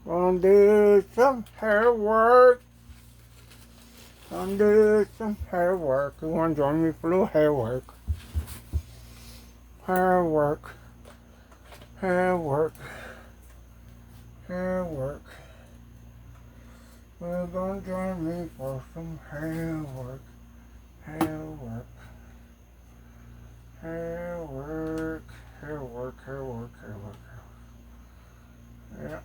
Gonna do some hair work. Gonna do some hair work. You wanna join me for a little hair work? Hair work. Hair work. Hair work. We're gonna join me for some hair work. Hair work. Hair work. Hair work. Hair work. Hair work. Yeah.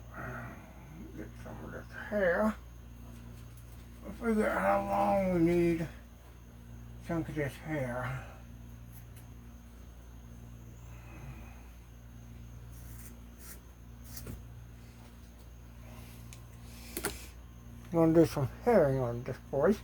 Get some of this hair. We'll figure out how long we need a chunk of this hair. I'm gonna do some herring on this boy.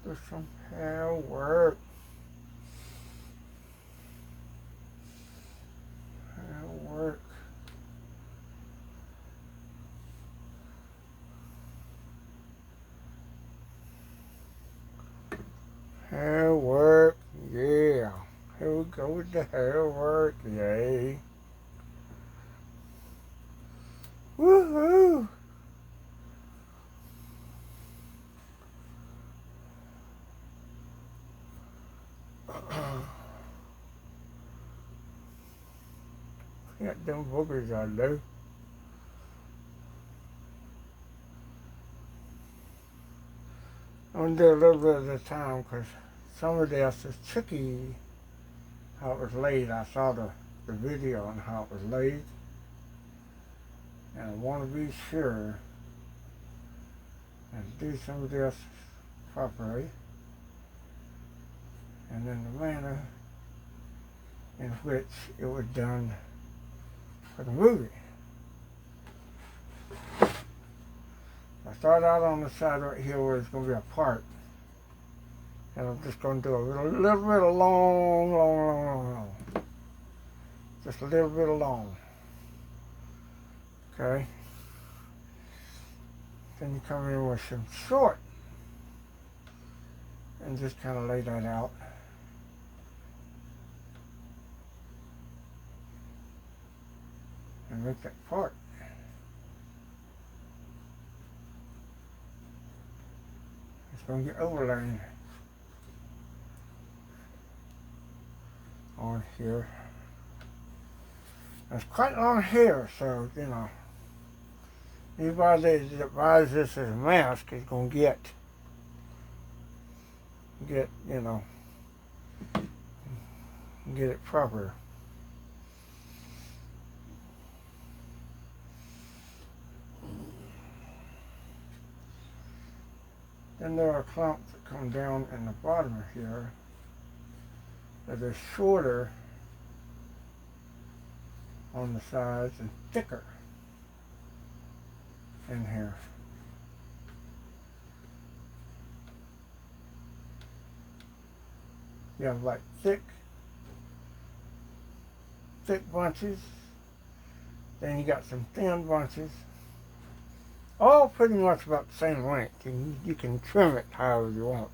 Do some hair work. Hair work. Hair work. Yeah. Here we go with the hair work. Yay. Woohoo! Got them boogers out there. I'm gonna do a little bit at a time because some of this is tricky how it was laid. I saw the video on how it was laid, and I want to be sure and do some of this properly and in the manner in which it was done for the movie. I start out on the side right here where it's going to be a part, and I'm just going to do a little bit of long. Just a little bit of long. Okay? Then you come in with some short and just kind of lay that out. And make that part. It's going to get overlaying on here. It's quite long hair, so, you know, anybody that buys this as a mask is going to get, you know, get it proper. Then there are clumps that come down in the bottom of here that are shorter on the sides and thicker in here. You have like thick bunches, then you got some thin bunches, all pretty much about the same length, and you can trim it however you want.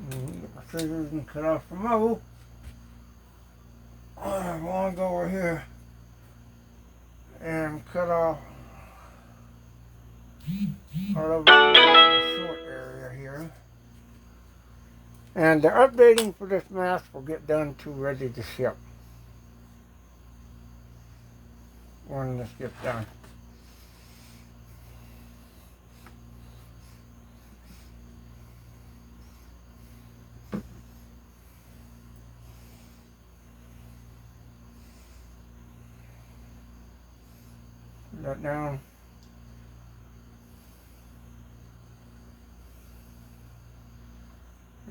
Get my scissors and cut off the mold. I want to go over here and cut off a little bit of the short area here. And the updating for this mask will get done to ready to ship when this gets done. Put that down.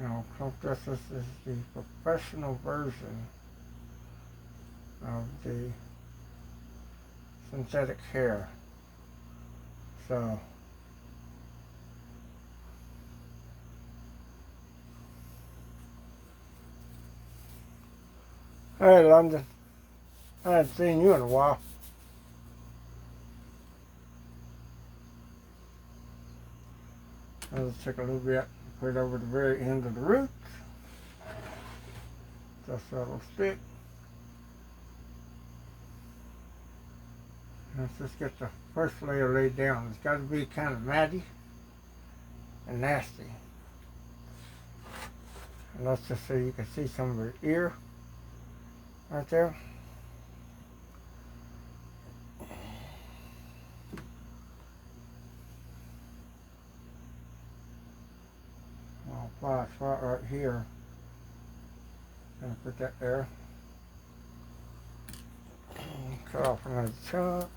Now, this is the professional version of the synthetic hair. So, hey London, I haven't seen you in a while. I'll just take a little bit, put it over the very end of the root. Just so it'll stick. Let's just get the first layer laid down. It's got to be kind of matty and nasty. And let's just say you can see some of her ear right there. I'll apply a spot right here. And put that there. Cut off another chunk.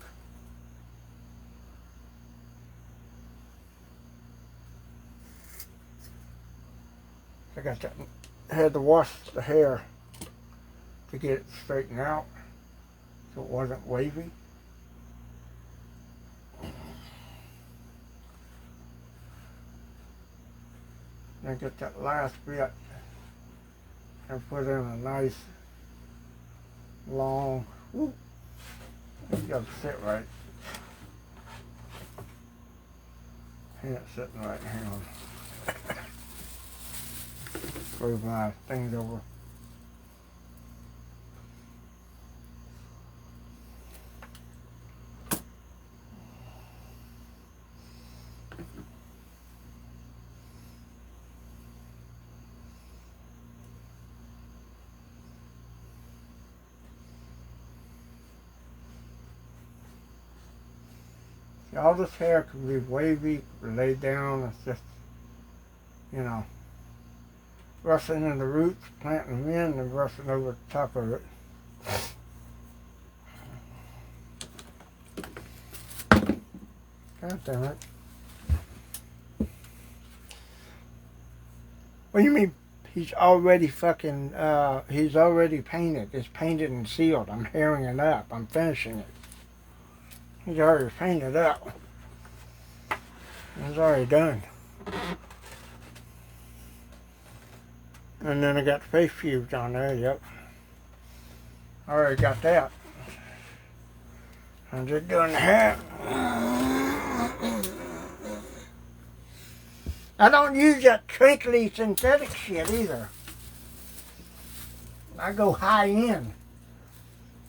I got that. I had to wash the hair to get it straightened out so it wasn't wavy. Then get that last bit and put in a nice long, whoop, it's got to sit right. Ain't sitting right, hang on. Move my things over. See, all this hair can be wavy, laid down. It's just, you know, brushing in the roots, planting them in, and brushing over the top of it. God damn it. What do you mean he's already fucking, he's already painted. It's painted and sealed. I'm hairing it up. I'm finishing it. He's already painted up. It's already done. And then I got the face fused on there, yep. I already got that. I'm just doing the hair. I don't use that crinkly synthetic shit either. I go high end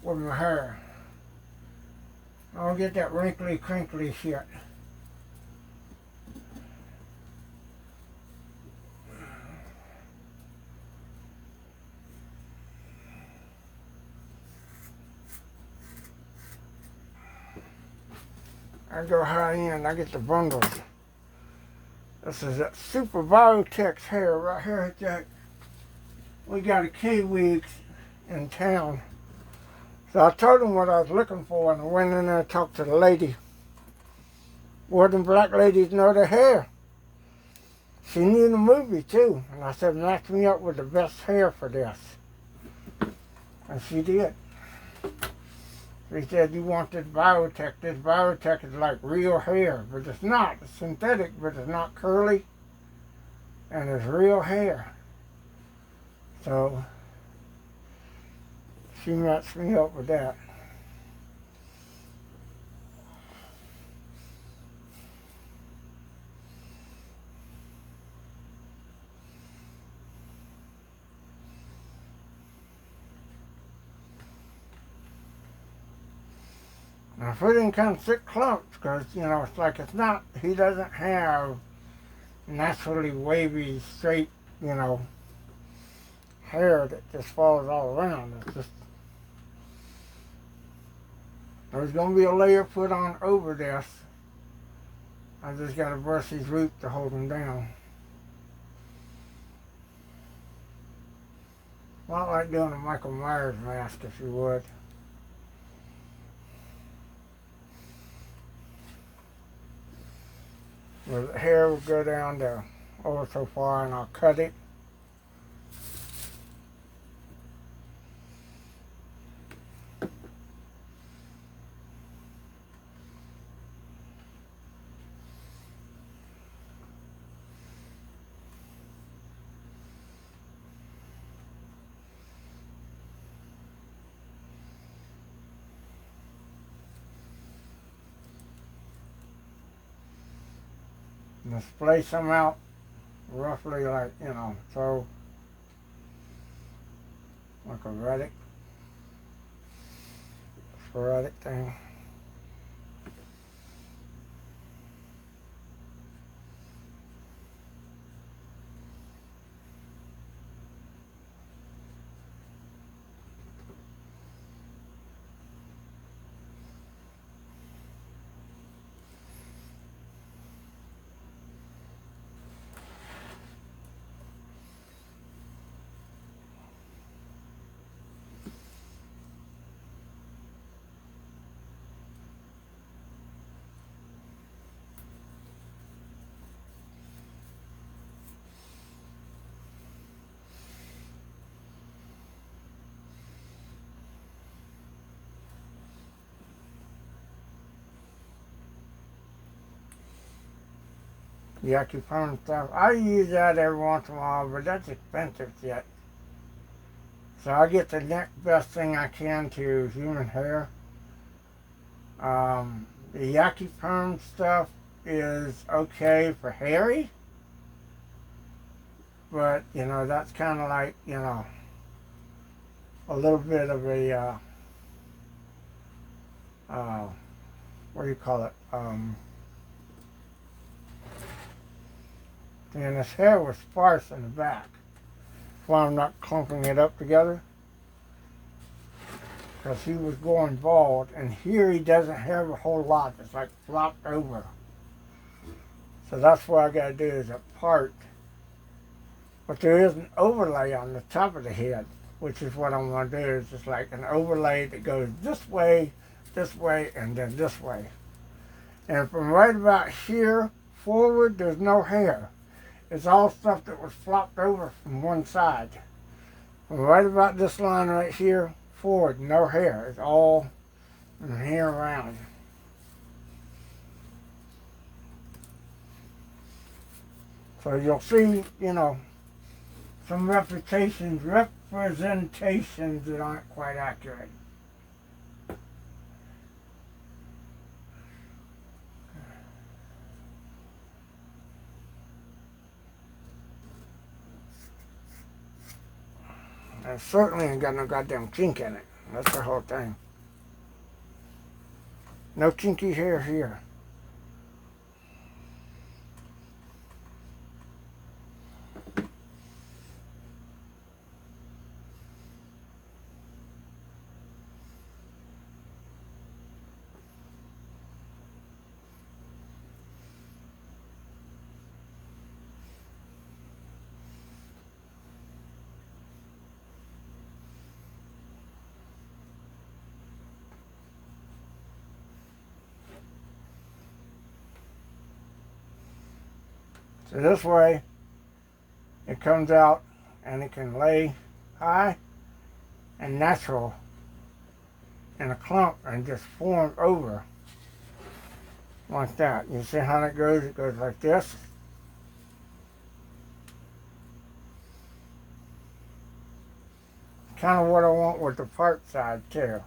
with my hair. I don't get that wrinkly, crinkly shit. I go high end, I get the bundles. This is that Super Biotex hair right here, Jack. We got a K-Wigs in town. So I told him what I was looking for, and I went in there and talked to the lady. More than black ladies know their hair. She knew the movie too. And I said, match me up with the best hair for this. And she did. She said, you want this Biotech. This Biotech is like real hair, but it's not. It's synthetic, but it's not curly. And it's real hair. So she matched me up with that. Now, I put in kind of thick clumps because, you know, it's like it's not, he doesn't have naturally wavy, straight, you know, hair that just falls all around. It's just, there's going to be a layer put on over this. I just got to brush these roots to hold them down. A lot like doing a Michael Myers mask, if you would. The hair will go down to over so far, and I'll cut it. and splay some out roughly like, so like a sporadic thing. Yucky perm stuff. I use that every once in a while, but that's expensive yet. So I get the next best thing I can to human hair. The yucky perm stuff is okay for hairy, but that's kind of like a little bit of a what do you call it? And his hair was sparse in the back. That's why I'm not clumping it up together. Because he was going bald, and here he doesn't have a whole lot. It's like flopped over. So that's what I got to do is a part. But there is an overlay on the top of the head, which is what I'm going to do. Is just like an overlay that goes this way, and then this way. And from right about here forward, there's no hair. It's all stuff that was flopped over from one side. From right about this line right here forward, no hair. It's all from here around. So you'll see, some representations that aren't quite accurate. And certainly ain't got no goddamn kink in it. That's the whole thing. No kinky hair here. So this way, it comes out and it can lay high and natural in a clump and just form over like that. You see how that goes? It goes like this. Kind of what I want with the part side too.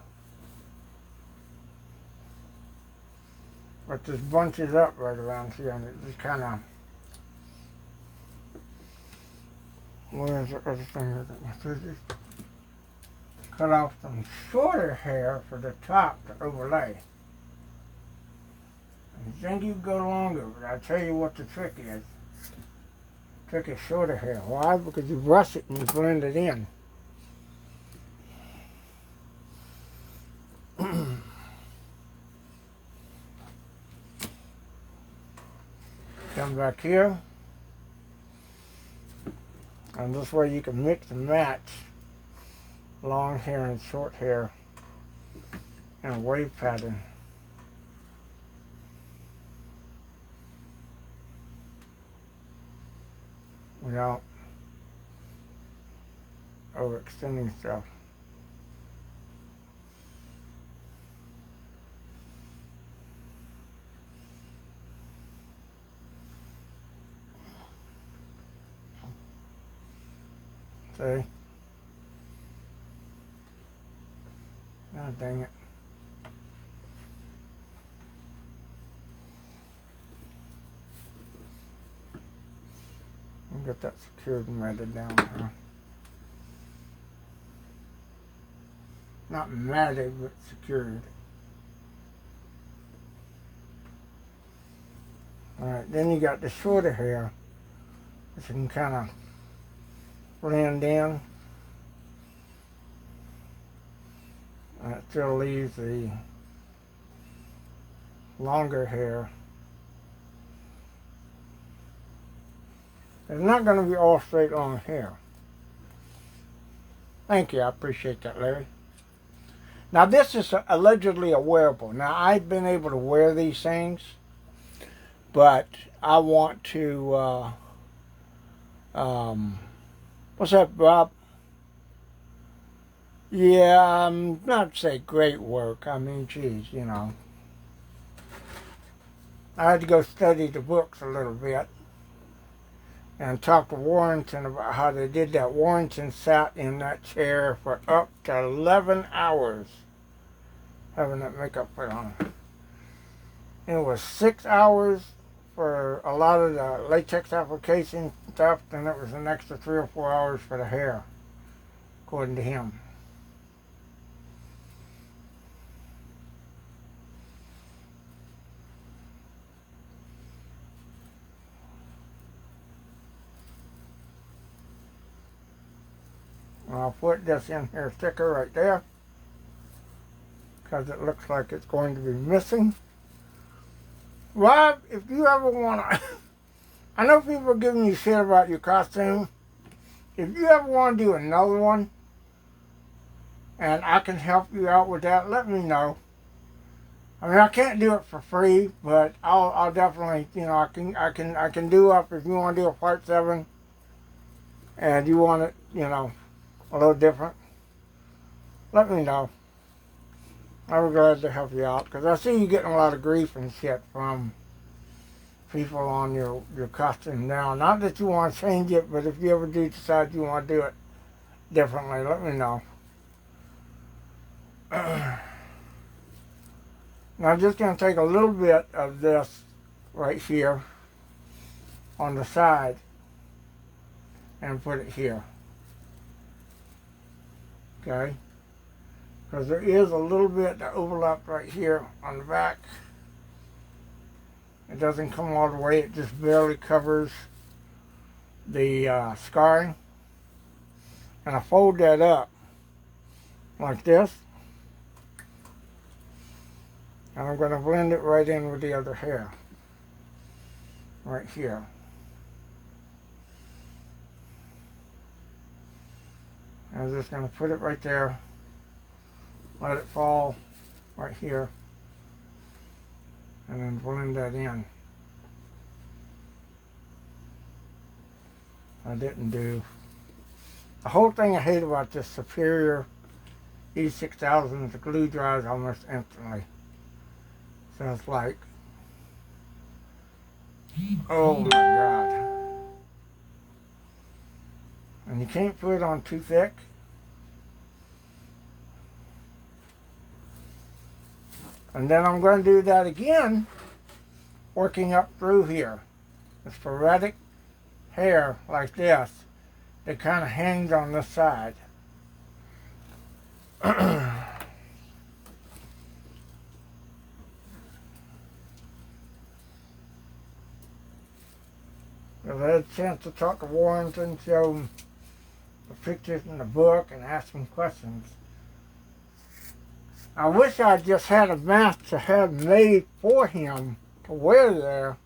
But this bunches up right around here and it just kind of, where is the other thing? Cut off some shorter hair for the top to overlay. You think you can go longer, but I'll tell you what the trick is. The trick is shorter hair. Why? Because you brush it and you blend it in. Come back here. And this way you can mix and match long hair and short hair in a wave pattern. Without overextending stuff. See? God dang it. get that secured and matted down there. Not matted, but secured. Alright, then you got the shorter hair, which you can kind of blend in. And it still leaves the longer hair. It's not going to be all straight long hair. Thank you, I appreciate that, Larry. Now this is allegedly a wearable. Now I've been able to wear these things, but I want to, what's up, Bob? Yeah, not to say great work. I mean, geez, you know. I had to go study the books a little bit and talk to Warrington about how they did that. Warrington sat in that chair for up to 11 hours having that makeup put on. And it was 6 hours for a lot of the latex application stuff, and it was an extra 3 or 4 hours for the hair, according to him. I'll put this in here thicker right there because it looks like it's going to be missing. Rob, if you ever want to, I know people are giving you shit about your costume. If you ever want to do another one and I can help you out with that, let me know. I mean, I can't do it for free, but I'll definitely, you know, I can do up if you want to do a part 7 and you want it, you know, a little different, let me know. I'll be glad to help you out, because I see you getting a lot of grief and shit from people on your costume now. Not that you want to change it, but if you ever do decide you want to do it differently, let me know. Now I'm just going to take a little bit of this right here on the side and put it here. Okay, because there is a little bit that overlaps right here on the back. It doesn't come all the way, it just barely covers the scarring. And I fold that up like this, and I'm going to blend it right in with the other hair right here. I'm just going to put it right there, let it fall right here, and then blend that in. I didn't do the whole thing. I hate about this Superior E6000 is the glue dries almost instantly. So it's like, oh my God. And you can't put it on too thick. And then I'm going to do that again, working up through here. The sporadic hair like this that kind of hangs on this side. I had a chance to talk to Warrington, show him the pictures in the book, and ask him questions. I wish I just had a mask to have made for him to wear there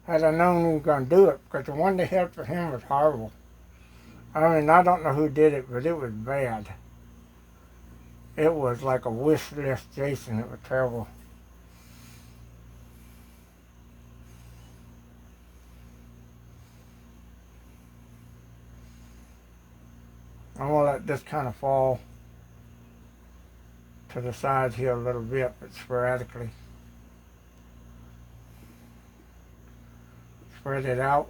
had I known he was going to do it, because the one they had for him was horrible. I mean, I don't know who did it, but it was bad. It was like a wish list Jason. It was terrible. I'm going to let this kind of fall to the side here a little bit, but sporadically. Spread it out.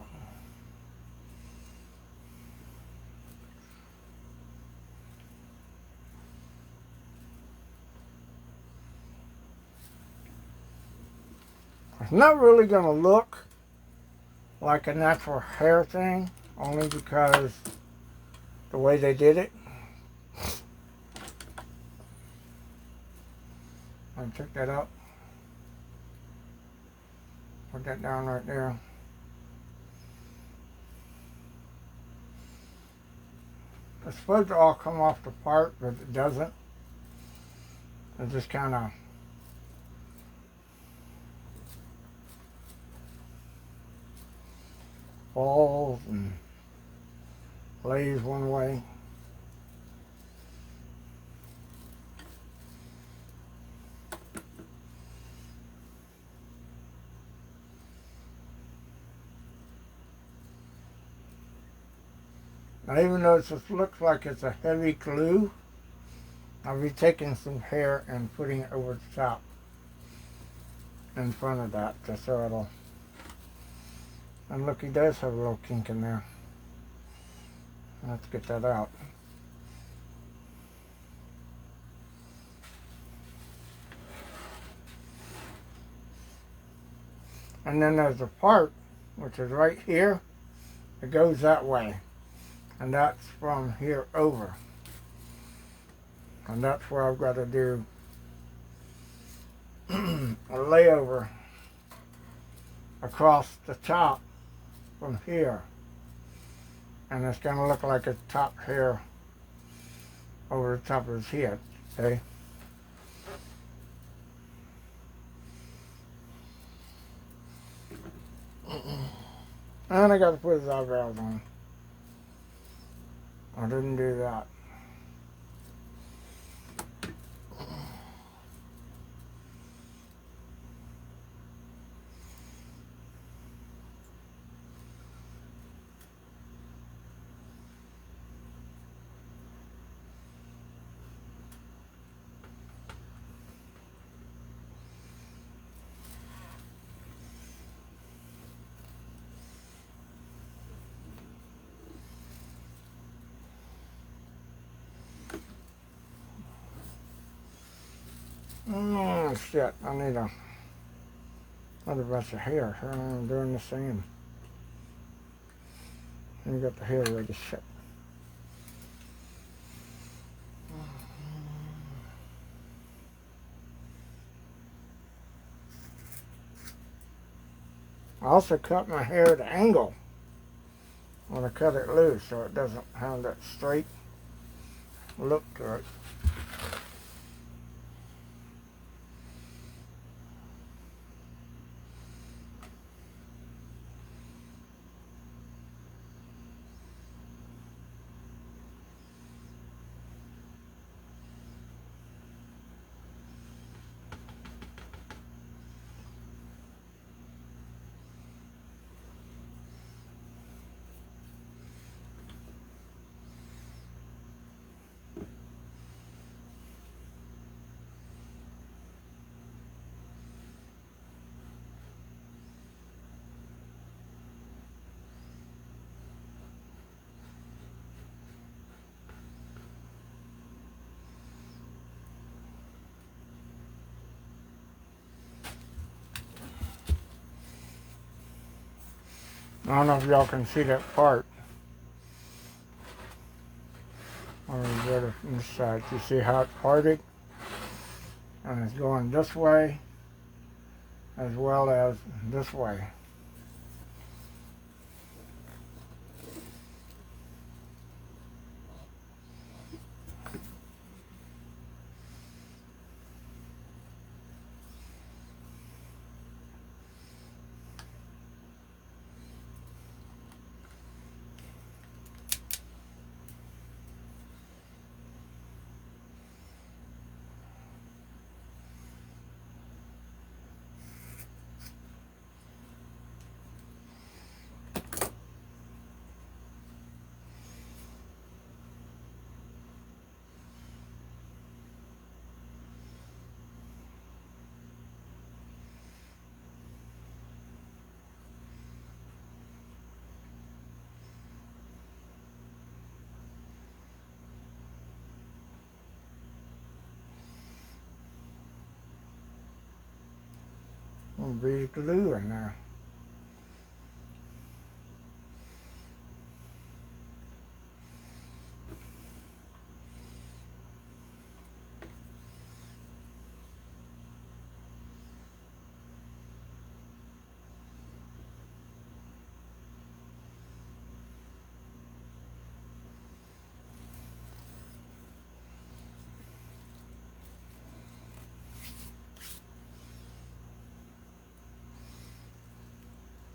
It's not really going to look like a natural hair thing, only because the way they did it. I'll check that out. Put that down right there. It's supposed to all come off the part, but it doesn't. It just kind of falls and lays one way. Now, even though it just looks like it's a heavy glue, I'll be taking some hair and putting it over the top in front of that, just so it'll. And look, he does have a little kink in there. Let's get that out. And then there's a part, which is right here. It goes that way. And that's from here over. And that's where I've got to do a layover across the top from here. And it's going to look like a top hair over the top of his head. Okay? And I got to put his eyebrows on. I didn't do that. Oh shit, I need another bunch of hair. I'm doing the same. You got the hair ready, shit. I also cut my hair at an angle when I cut it loose so it doesn't have that straight look to it. I don't know if y'all can see that part. Or better from this side. You see how it's parted? And it's going this way as well as this way. Be glue in there.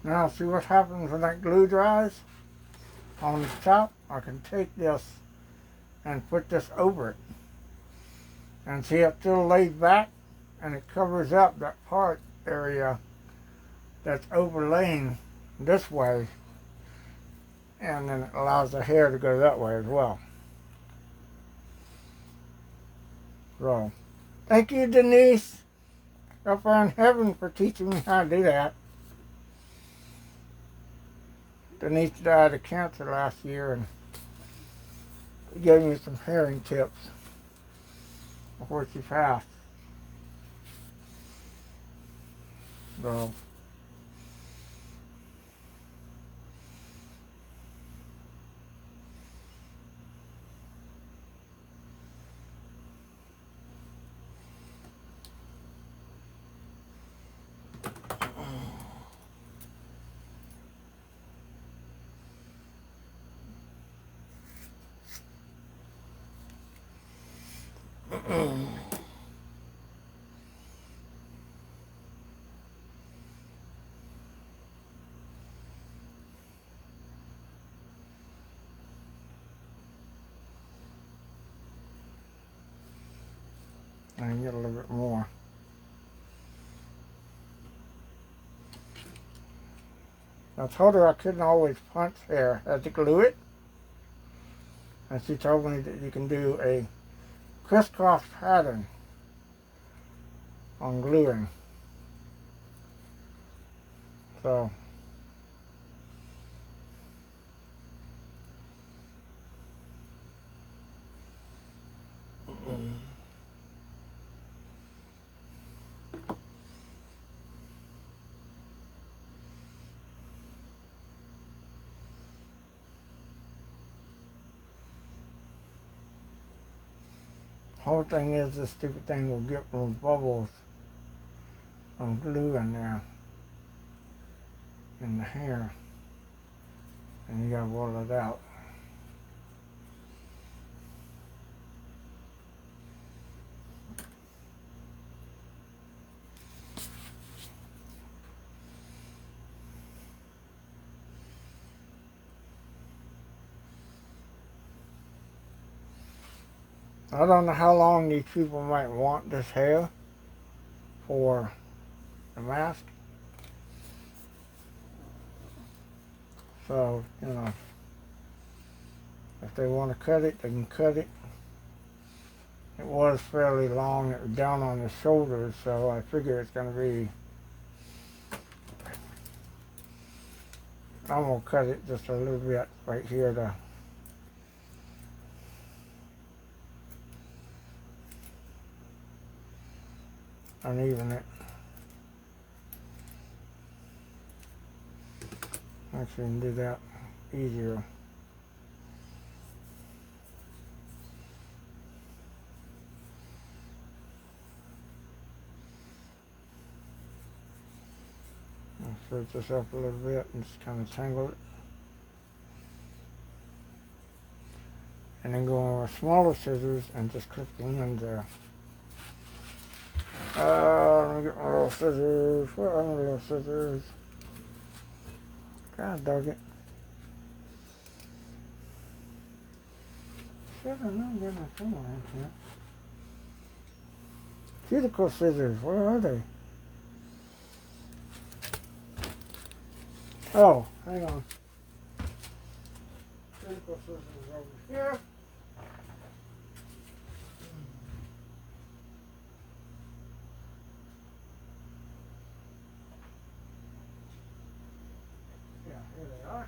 Now see what happens when that glue dries on the top. I can take this and put this over it. And see, it still lays back and it covers up that part area that's overlaying this way, and then it allows the hair to go that way as well. So, thank you, Denise, up there in heaven, for teaching me how to do that. Denise died of cancer last year, and she gave me some hairing tips before she passed. So, I can get a little bit more. I told her I couldn't always punch hair. I had to glue it. And she told me that you can do a crisscross pattern on gluing. So, whole thing is this stupid thing will get those bubbles of glue in there in the hair, and you gotta roll it out. I don't know how long these people might want this hair for the mask. So, you know, if they want to cut it, they can cut it. It was fairly long. It was down on the shoulders, so I figure it's going to be... I'm going to cut it just a little bit right here to... uneven it. Actually, can do that easier. I'll stretch this up a little bit and just kind of tangle it. And then go on with smaller scissors and just clip the ends there. Let me get my little scissors. Where are my little scissors? God dog it. Shit, I know I'm getting my finger in here. Cuticle scissors, where are they? Oh, hang on. Cuticle scissors over here. Yeah, here they are.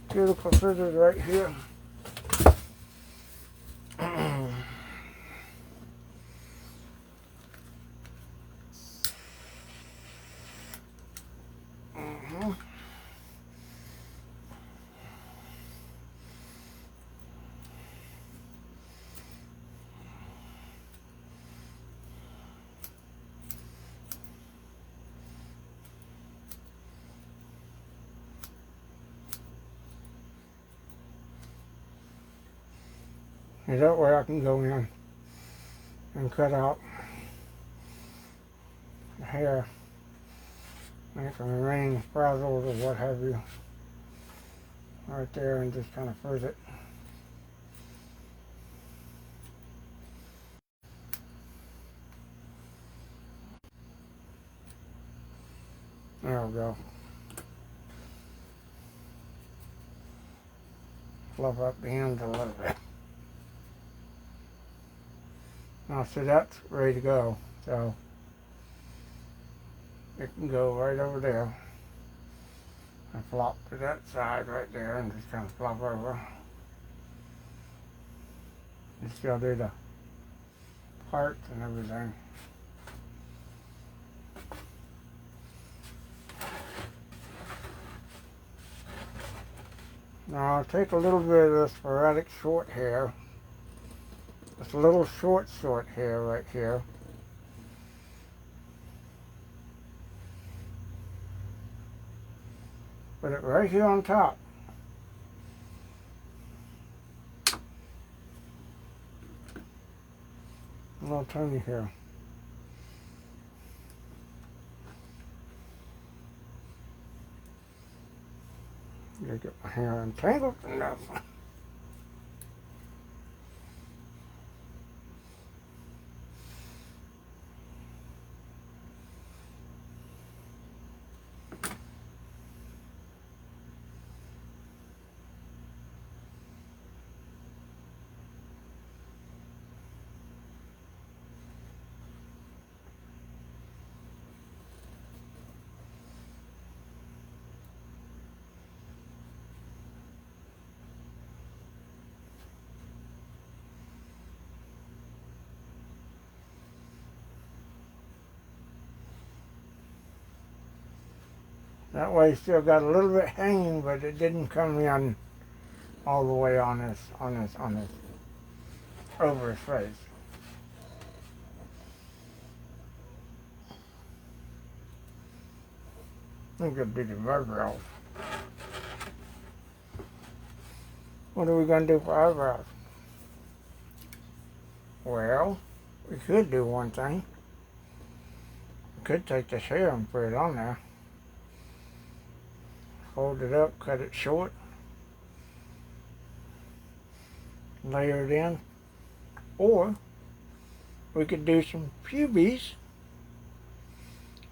Cuticle scissors right here. And that way I can go in and cut out the hair, make some rings, frazzles, or what have you, right there, and just kind of frizz it. There we go. Fluff up the ends a little bit. Now see, that's ready to go, so it can go right over there and flop to that side right there and just kind of flop over. You still do the parts and everything. Now I'll take a little bit of this sporadic short hair, this little short hair right here, put it right here on top. A little tiny here. Gotta get my hair entangled enough. That way, still got a little bit hanging, but it didn't come in all the way on his over his face. I think it'd be the eyebrows. What are we gonna do for eyebrows? Well, we could do one thing. We could take this hair and put it on there. Fold it up, cut it short, layer it in, or we could do some pubes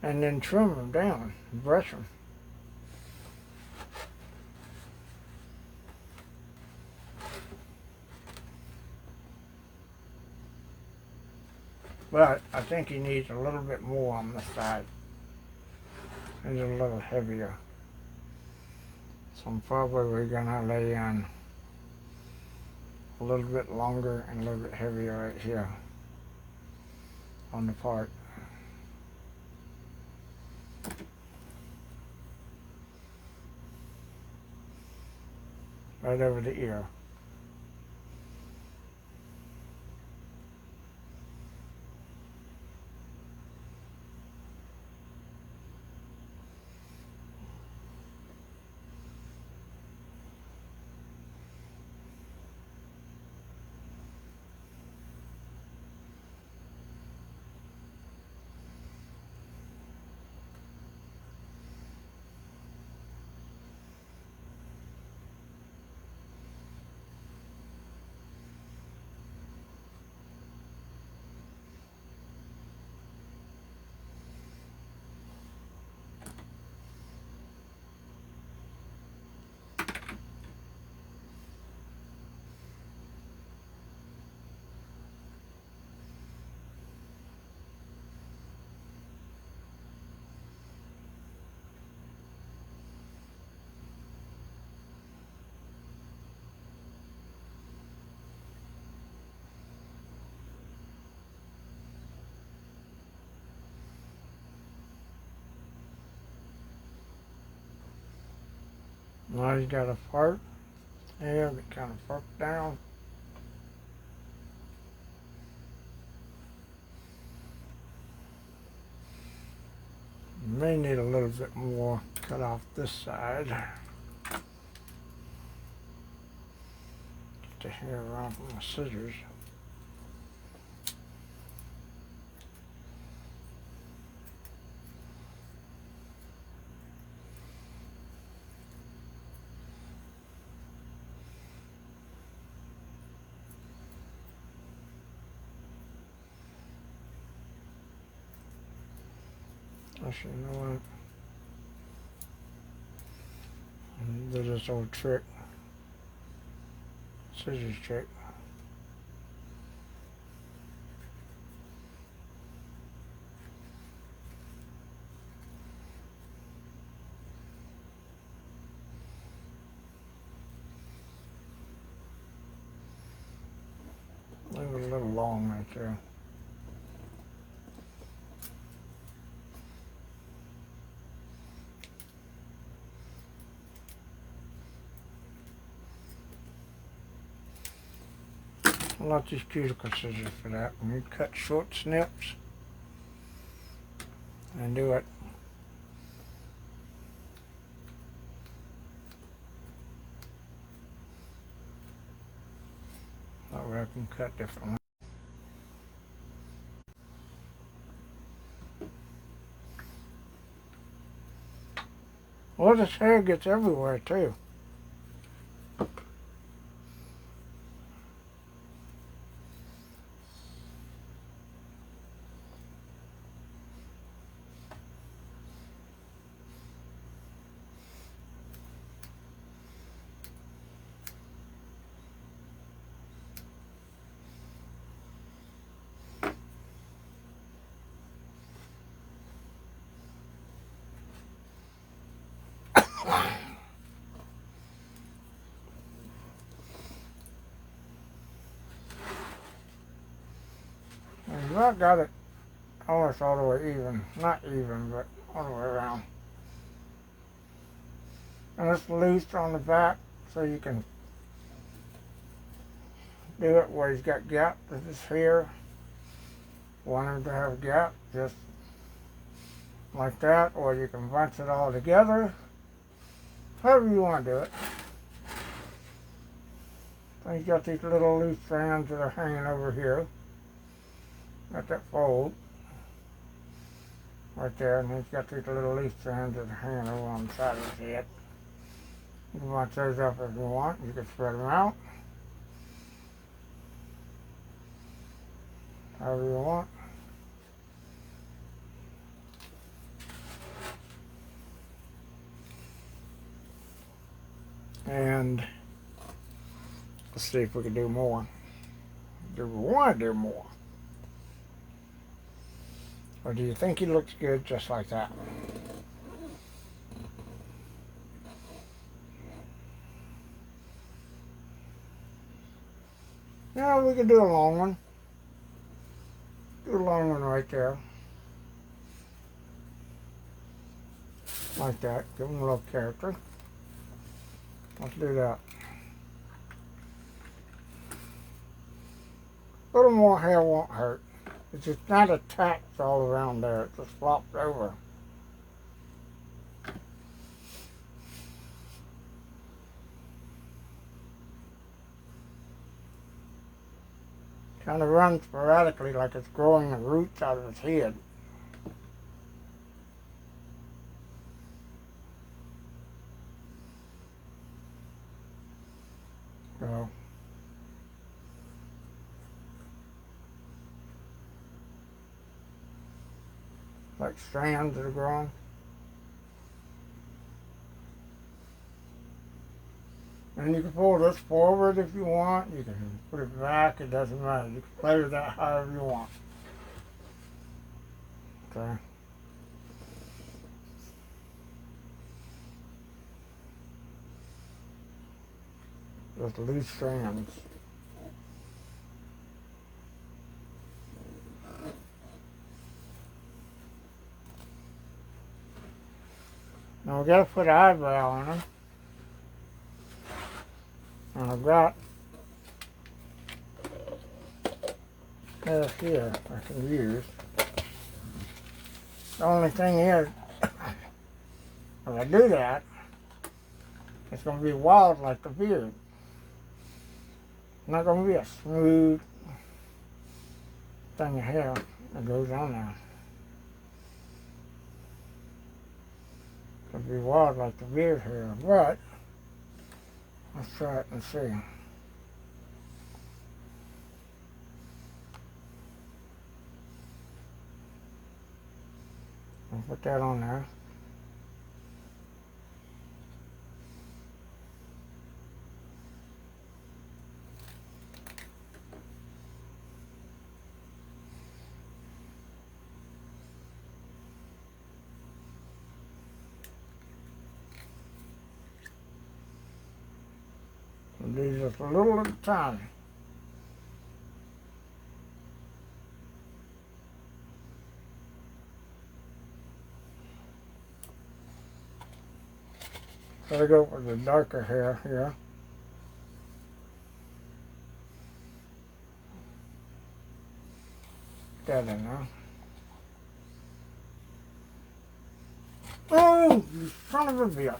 and then trim them down, brush them. But I think he needs a little bit more on the side. He's a little heavier. So I'm probably gonna lay in a little bit longer and a little bit heavier right here on the part. Right over the ear. Now he's got a part here that kind of forked down. May need a little bit more cut off this side. get the hair around from my scissors. Actually, you know what? Do this old trick, scissors trick. Leave it a little long right there. I like these cuticle scissors for that. When you cut short snips and do it that way I can cut differently. Well, this hair gets everywhere too. I've not got it almost all the way even. Not even, but all the way around. And it's loose on the back, so you can do it where he's got gaps in his hair. Want him to have a gap, just like that, or you can bunch it all together. However you want to do it. So he's got these little loose strands that are hanging over here. Got that fold right there, and he's got these little loose strands that are hanging over on the side of his head. You can bunch those up if you want. You can spread them out however you want. And let's see if we can do more. Do we want to do more? Or do you think he looks good just like that? Yeah, we could do a long one. Do a long one right there. Like that. Give him a little character. Let's do that. A little more hair won't hurt. It's just not attached all around there. It just flops over. Kind of runs sporadically like it's growing the roots out of its head. So, like strands that are growing. And you can pull this forward if you want. You can put it back. It doesn't matter. You can play with that however you want. Okay. Just loose strands. Now we gotta put an eyebrow on them. And I've got hair here I can use. The only thing is, if I do that, it's going to be wild like the beard. Not going to be a smooth thing of hair that goes on there. It'll be wild like the beard hair, but let's try it and see. I'll put that on there. And do just a little at a time. So I go with the darker hair here. Get that in there. Oh, you son of a bitch.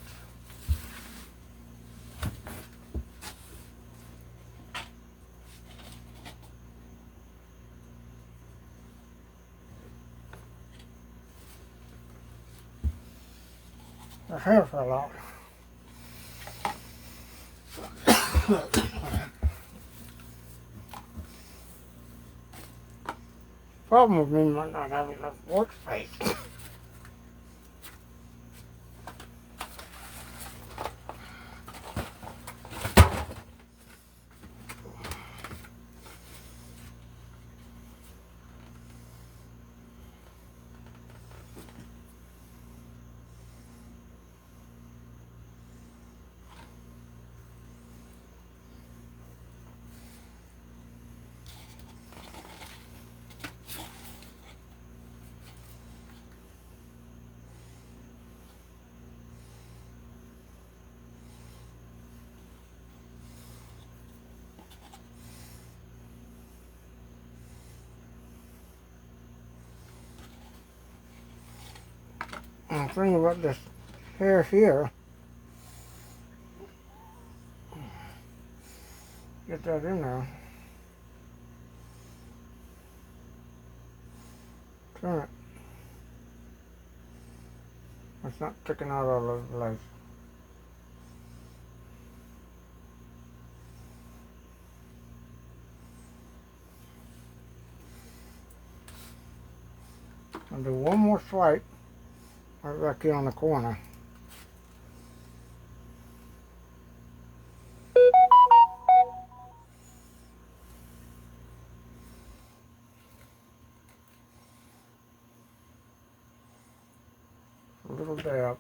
The hair fell out. Problem with me might not have enough workspace. And the thing about this hair here, get that in there. Turn it. It's not sticking out all over the place. I'll do one more swipe right back here on the corner. A little dab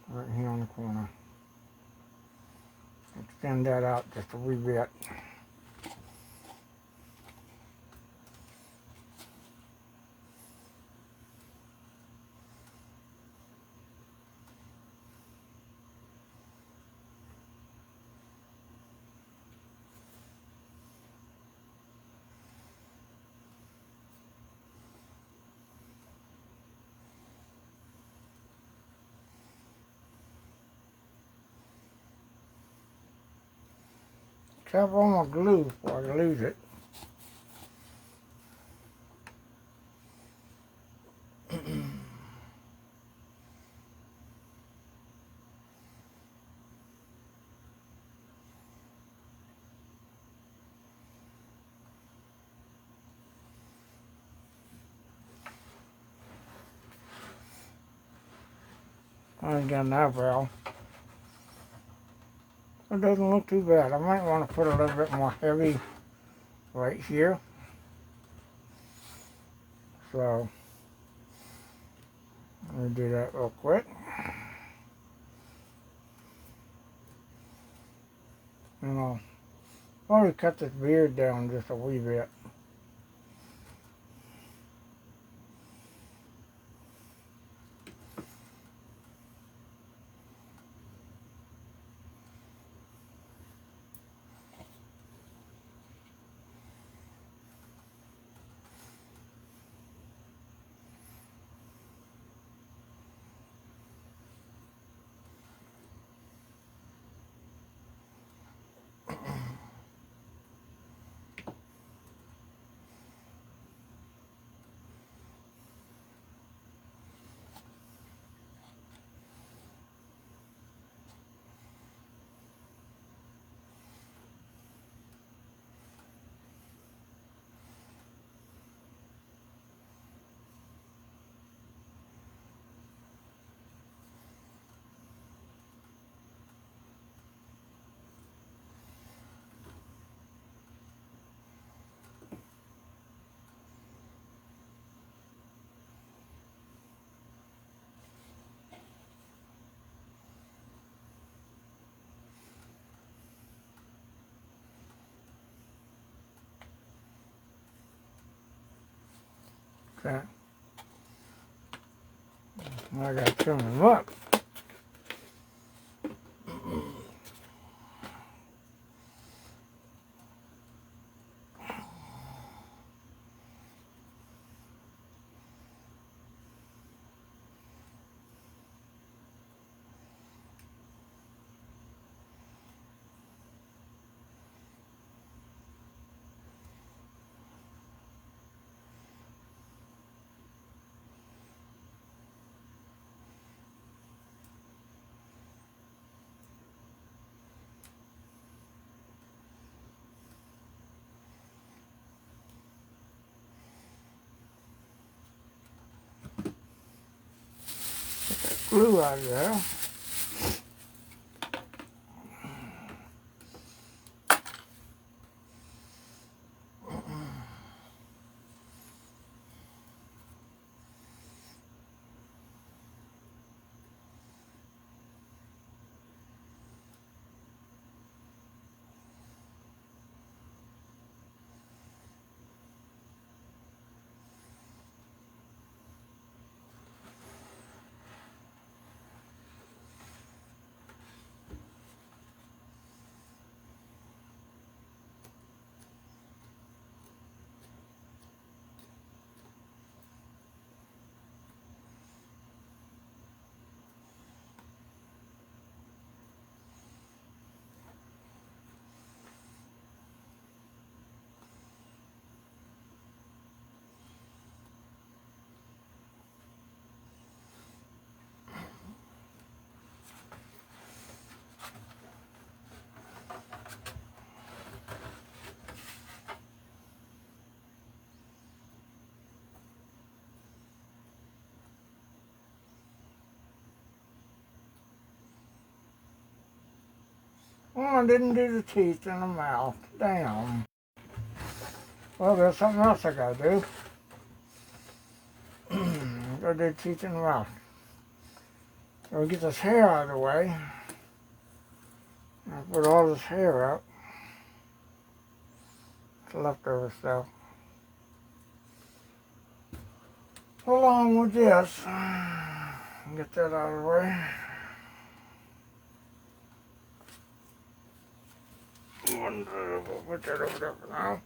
right here on the corner. Extend that out just a wee bit. Tap on my glue before I lose it. I ain't got an eyebrow. It doesn't look too bad. I might want to put a little bit more heavy right here. So, let me do that real quick. And I'll probably cut this beard down just a wee bit. Okay. I got to trim them up. Glue out of there. Oh, I didn't do the teeth and the mouth. Damn. Well, there's something else I gotta do. Gotta do teeth and the mouth. So we get this hair out of the way. I'll put all this hair out. The leftover stuff. Along with this. Get that out of the way. We'll put that over there for now.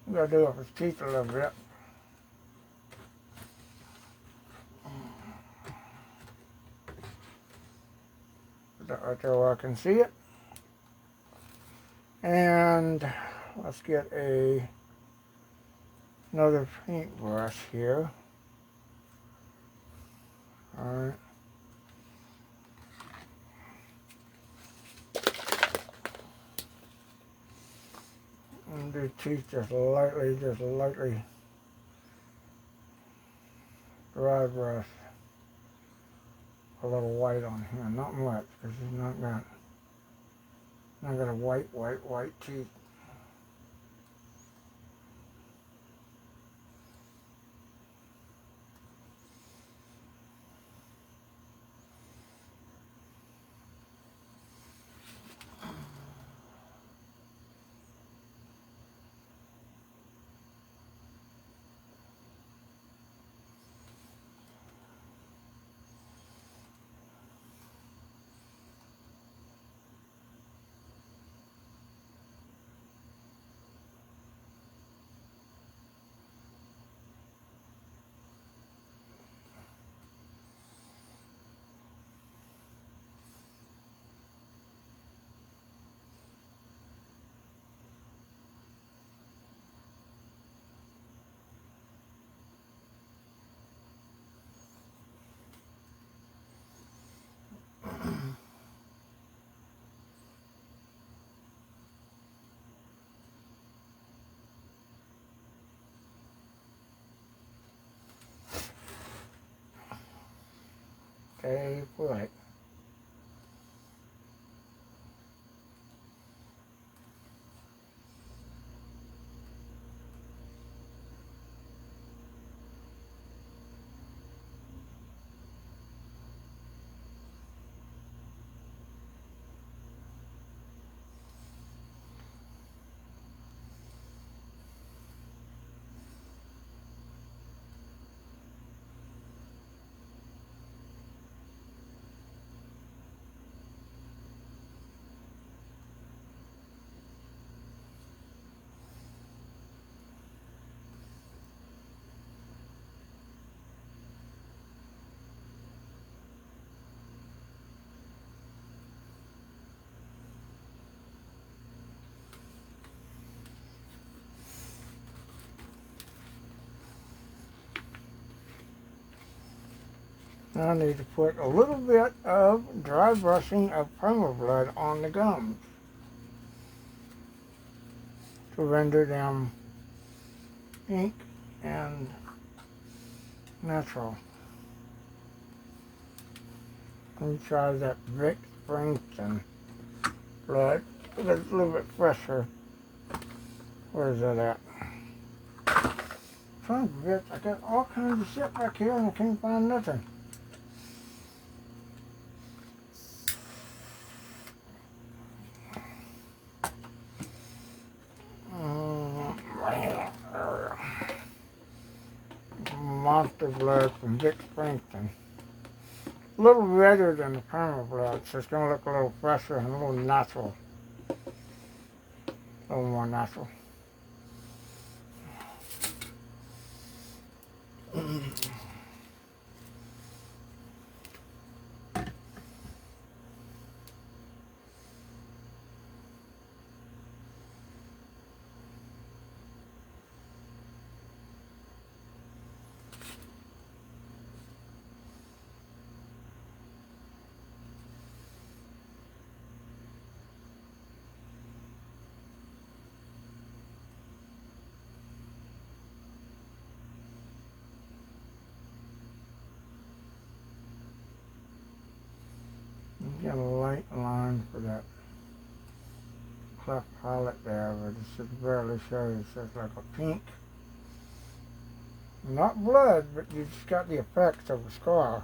We gotta do up his teeth a little bit. Put that right there where I can see it. And let's get another paintbrush here. Alright. And do teeth just lightly dry brush a little white on here, not much, because he's not got a white teeth. Okay, right. Now I need to put a little bit of dry brushing of permablood on the gums to render them pink and natural. Let me try that Vic Springton blood. It's a little bit fresher. Where is that at? Trying to forget, I got all kinds of shit back here and I can't find nothing. Monster blood from Vic Springton. A little redder than the perma blood, so it's going to look a little fresher and a little natural. A little more natural. Got a light line for that cleft palate there, but it should barely show you. So it's like a pink, not blood, but you just got the effects of a scar.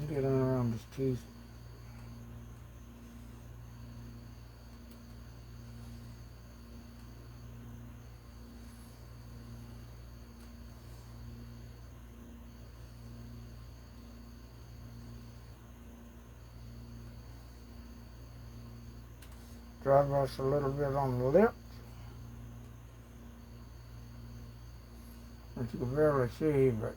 Get in around his teeth. Dry brush a little bit on the lip, which you can barely see, but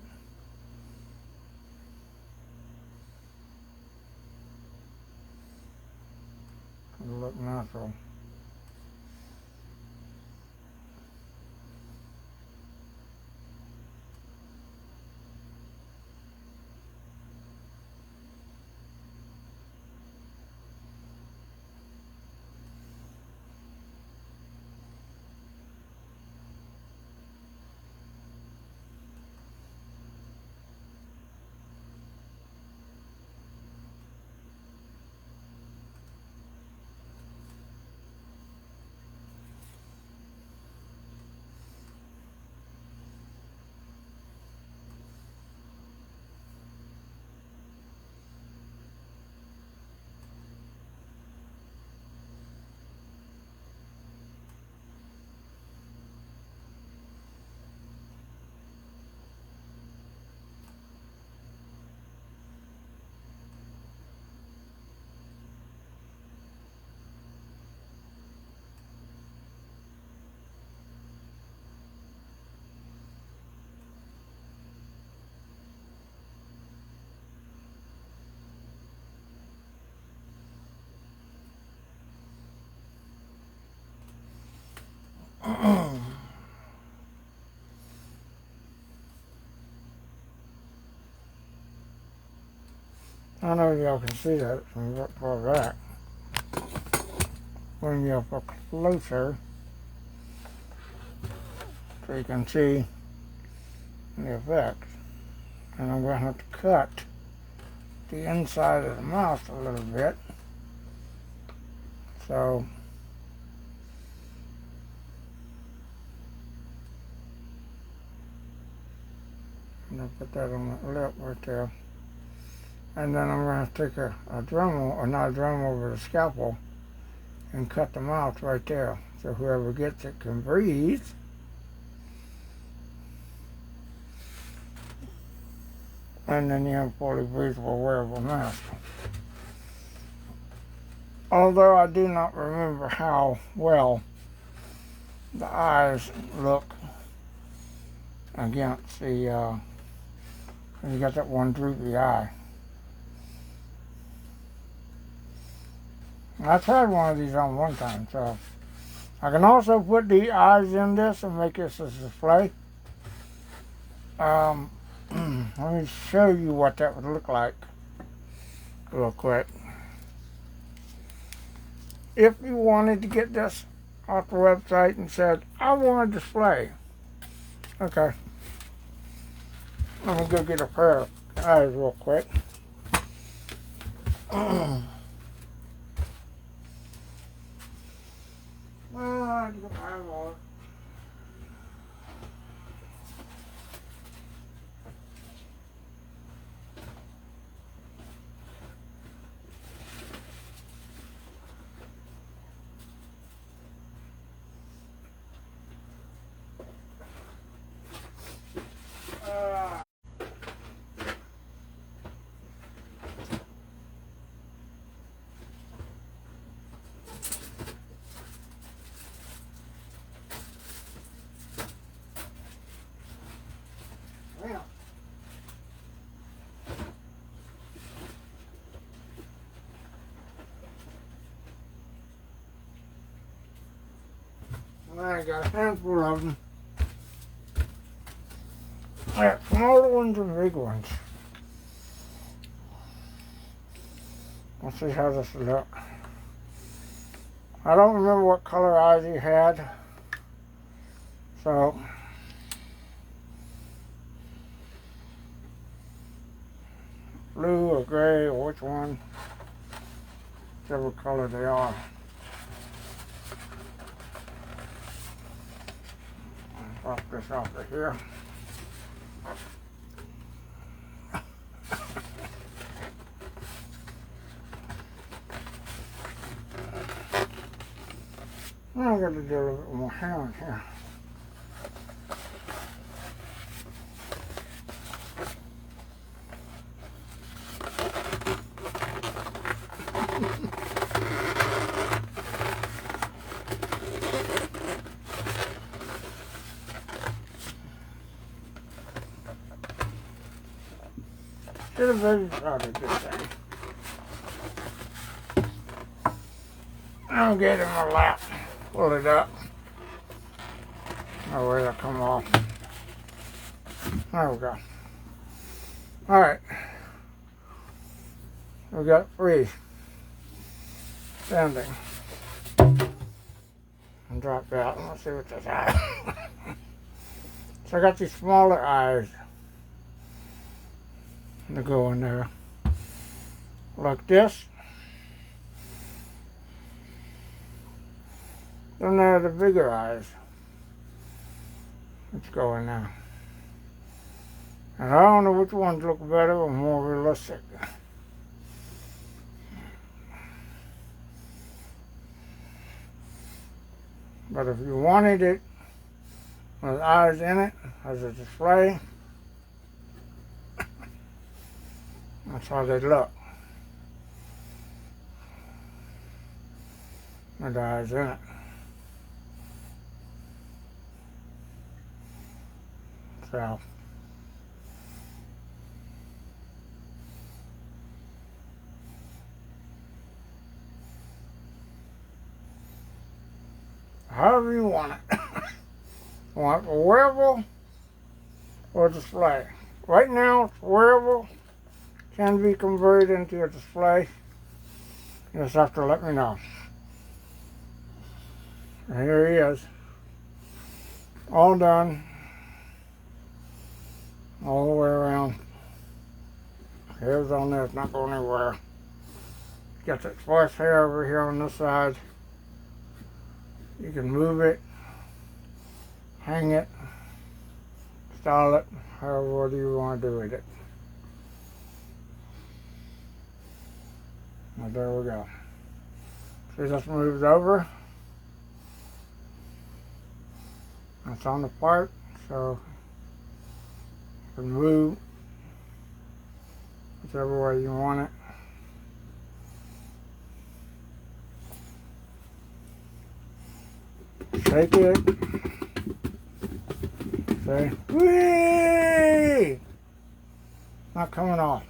it'll look natural. I know y'all can see that from that far back. Bring you up closer so you can see the effects. And I'm going to have to cut the inside of the mouth a little bit. So I'm going to put that on the lip right there. And then I'm going to take a Dremel, or not a Dremel, but a scalpel, and cut the mouth right there. So whoever gets it can breathe. And then you have a fully breathable wearable mask. Although I do not remember how well the eyes look against the, when you got that one droopy eye. I tried one of these on one time, so I can also put the eyes in this and make this a display. Let me show you what that would look like real quick. If you wanted to get this off the website and said, I want a display. Okay. Let me go get a pair of eyes real quick. I need to buy more. I got a handful of them. I got smaller ones and big ones. Let's see how this will look. I don't remember what color eyes he had. So, blue or gray or which one, whichever color they are. Pop this off of here. Now I got to do a little bit more hand here. Should have baby powdered this thing. I'll get in my lap, pull it up. Oh, where'd it come off? There we go. Alright. We got 3 standing. And drop that. Let's see what this has. So I got these smaller eyes to go in there like this. Then there are the bigger eyes. Let's go in there. And I don't know which ones look better or more realistic. But if you wanted it with eyes in it as a display, that's how they look. With the eyes in it. So, however you want it. You want it wearable or display. Right now it's wearable, can be converted into a display. You just have to let me know. And here he is. All done. All the way around. Hair's on there, it's not going anywhere. Got that sparse hair over here on this side. You can move it, hang it, style it, however you want to do with it. And there we go. See, this moves over. It's on the part, so you can move whichever way you want it. Shake it. See? Whee! Not coming off.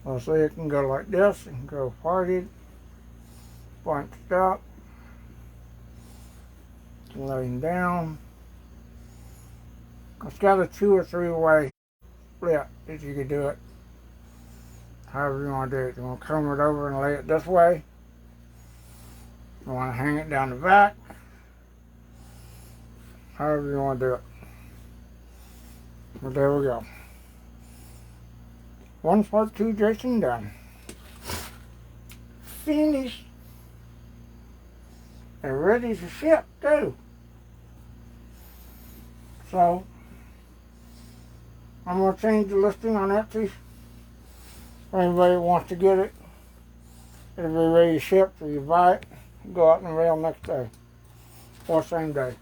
Well, see, it can go like this. It can go parted, bunched up, laying down. It's got a 2 or 3 way split that you could do it. However you want to do it. You want to comb it over and lay it this way. You want to hang it down the back. However you want to do it. But there we go. 1 part 2 Jason done. Finished. And ready to ship too. So, I'm going to change the listing on Etsy. If anybody wants to get it, it'll be ready to ship, so you buy it, go out in the mail next day. Or same day.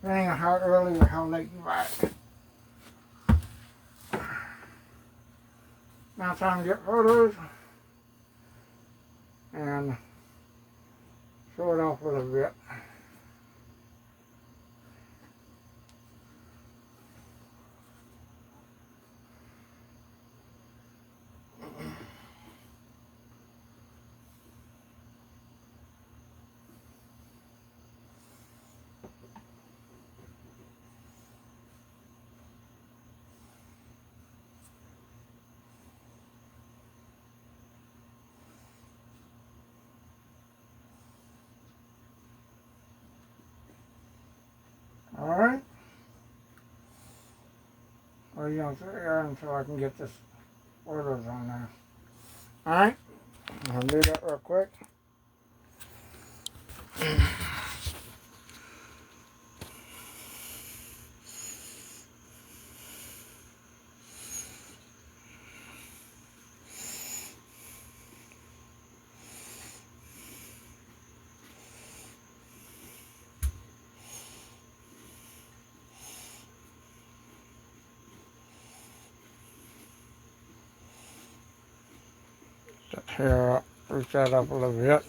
Depending on how early or how late you buy it. Now it's time to get photos and show it off a little bit. Alright. Well, you don't sit here until I can get this photos on there. Alright. I'll do that real quick. Set hair up, reach that up a little bit.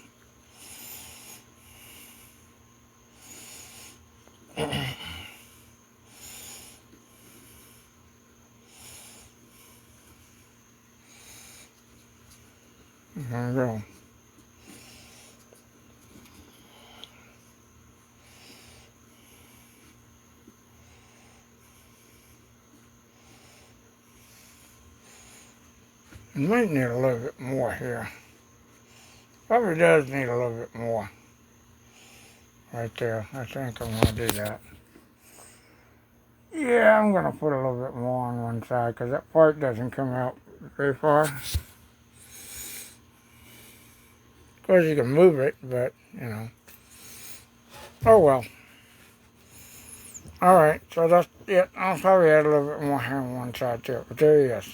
There we go. It might need a little bit more here. Probably does need a little bit more. Right there. I think I'm going to do that. Yeah, I'm going to put a little bit more on one side because that part doesn't come out very far. Of course, you can move it, but, you know. Oh, well. Alright, so that's it. I'll probably add a little bit more hair on one side too. But there he is.